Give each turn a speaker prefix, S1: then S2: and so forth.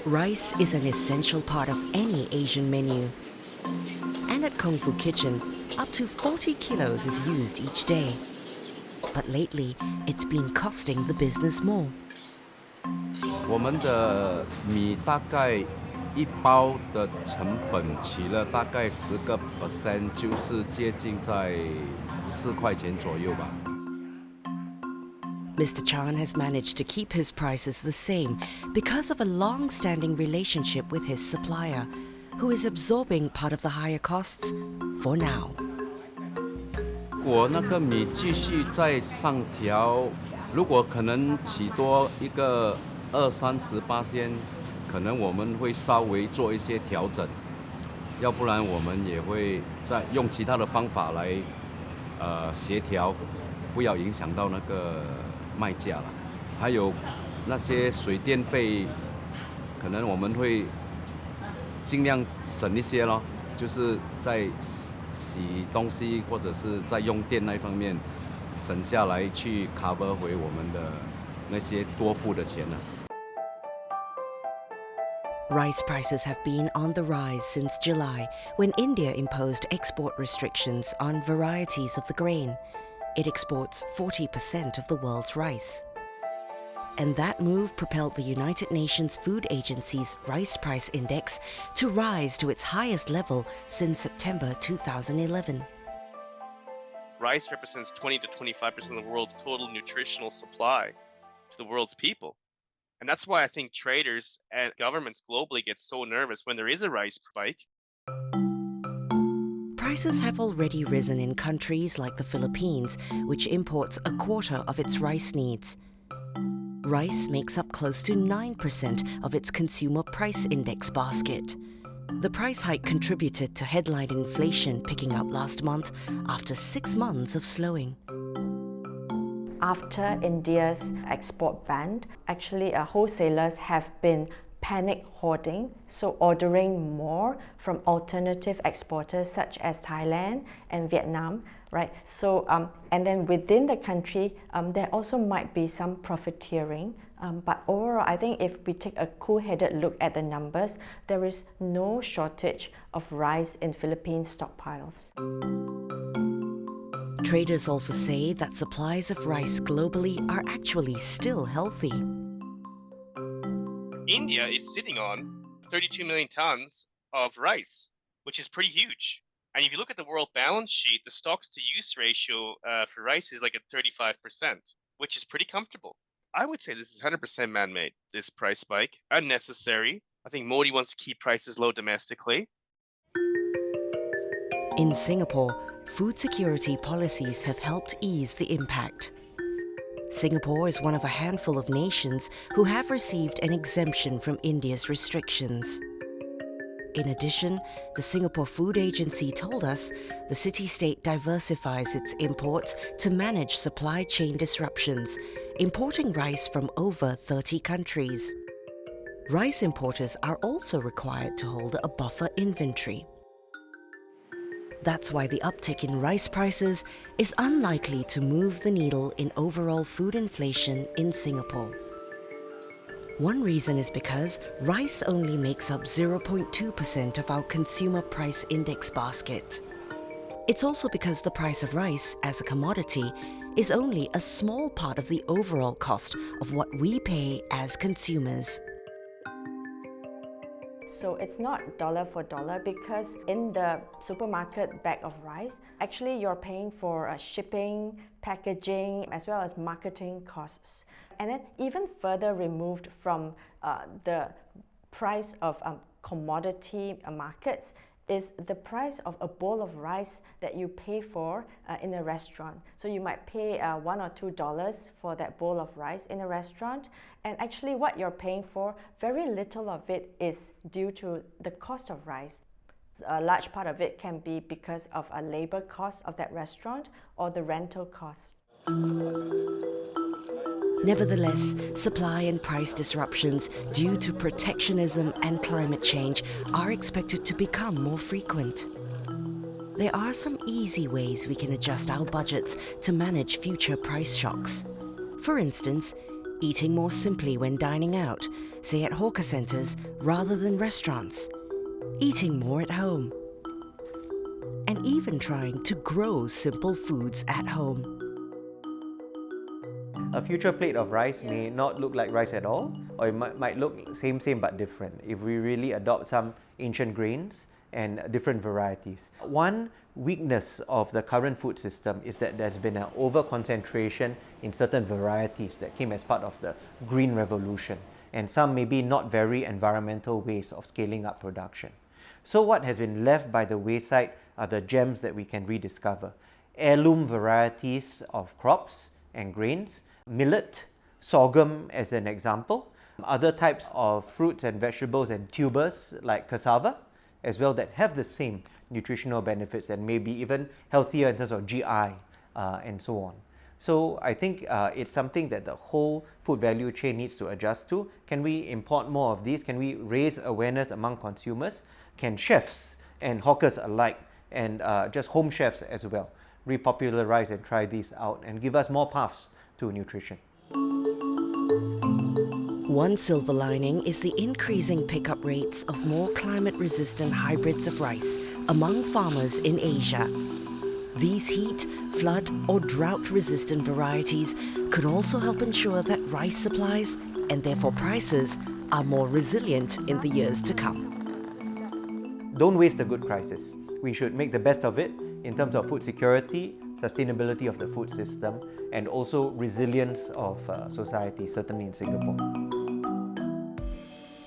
S1: Rice is an essential part of any Asian menu. And at Kung Fu Kitchen, up to 40 kilos is used each day. But lately, it's been costing the business more.
S2: 我们的米大概一包的成本起了大概10%，就是接近在4块钱左右吧。
S1: Mr. Chan has managed to keep his prices the same because of a long-standing relationship with his supplier, who is absorbing part of the higher costs for now.
S2: 我那个米继续再上调，如果可能起多一个20-30%，可能我们会稍微做一些调整，要不然我们也会再用其他的方法来协调，不要影响到那个卖价了。还有那些水电费，可能我们会尽量省一些咯，就是在洗东西或者是在用电那一方面省下来，去 cover 回我们的那些多付的钱了。
S1: Rice prices have been on the rise since July, when India imposed export restrictions on varieties of the grain. It exports 40% of the world's rice. And that move propelled the United Nations Food Agency's Rice Price Index to rise to its highest level since September 2011.
S3: Rice represents 20 to 25% of the world's total nutritional supply to the world's people. And that's why I think traders and governments globally get so nervous when there is a rice spike.
S1: Prices have already risen in countries like the Philippines, which imports a quarter of its rice needs. Rice makes up close to 9% of its consumer price index basket. The price hike contributed to headline inflation picking up last month after 6 months of slowing.
S4: After India's export ban, actually wholesalers have been panic hoarding, so ordering more from alternative exporters such as Thailand and Vietnam, right? So, and then within the country, there also might be some profiteering. But overall, I think if we take a cool-headed look at the numbers, there is no shortage of rice in Philippine stockpiles.
S1: Traders also say that supplies of rice globally are actually still healthy.
S3: India is sitting on 32 million tons of rice, which is pretty huge. And if you look at the world balance sheet, the stocks to use ratio for rice is like at 35%, which is pretty comfortable. I would say this is 100% man-made, this price spike, unnecessary. I think Modi wants to keep prices low domestically.
S1: In Singapore, food security policies have helped ease the impact. Singapore is one of a handful of nations who have received an exemption from India's restrictions. In addition, the Singapore Food Agency told us the city-state diversifies its imports to manage supply chain disruptions, importing rice from over 30 countries. Rice importers are also required to hold a buffer inventory. That's why the uptick in rice prices is unlikely to move the needle in overall food inflation in Singapore. One reason is because rice only makes up 0.2% of our consumer price index basket. It's also because the price of rice as a commodity is only a small part of the overall cost of what we pay as consumers.
S4: So it's not dollar for dollar, because in the supermarket bag of rice, actually you're paying for shipping, packaging, as well as marketing costs. And then even further removed from the price of commodity markets is the price of a bowl of rice that you pay for in a restaurant. So you might pay $1 or $2 for that bowl of rice in a restaurant, and actually what you're paying for, very little of it is due to the cost of rice. A large part of it can be because of a labor cost of that restaurant or the rental cost.
S1: Nevertheless, supply and price disruptions due to protectionism and climate change are expected to become more frequent. There are some easy ways we can adjust our budgets to manage future price shocks. For instance, eating more simply when dining out, say at hawker centres rather than restaurants, eating more at home, and even trying to grow simple foods at home.
S5: A future plate of rice may not look like rice at all, or it might look same but different if we really adopt some ancient grains and different varieties. One weakness of the current food system is that there's been an over-concentration in certain varieties that came as part of the Green Revolution, and some maybe not very environmental ways of scaling up production. So what has been left by the wayside are the gems that we can rediscover. Heirloom varieties of crops and grains, millet, sorghum as an example, other types of fruits and vegetables and tubers like cassava as well that have the same nutritional benefits and maybe even healthier in terms of GI and so on. So I think it's something that the whole food value chain needs to adjust to. Can we import more of these? Can we raise awareness among consumers? Can chefs and hawkers alike and just home chefs as well repopularize and try these out and give us more paths to nutrition?
S1: One silver lining is the increasing pickup rates of more climate-resistant hybrids of rice among farmers in Asia. These heat, flood, or drought-resistant varieties could also help ensure that rice supplies, and therefore prices, are more resilient in the years to come.
S5: Don't waste a good crisis. We should make the best of it in terms of food security, sustainability of the food system, and also resilience of society, certainly in Singapore.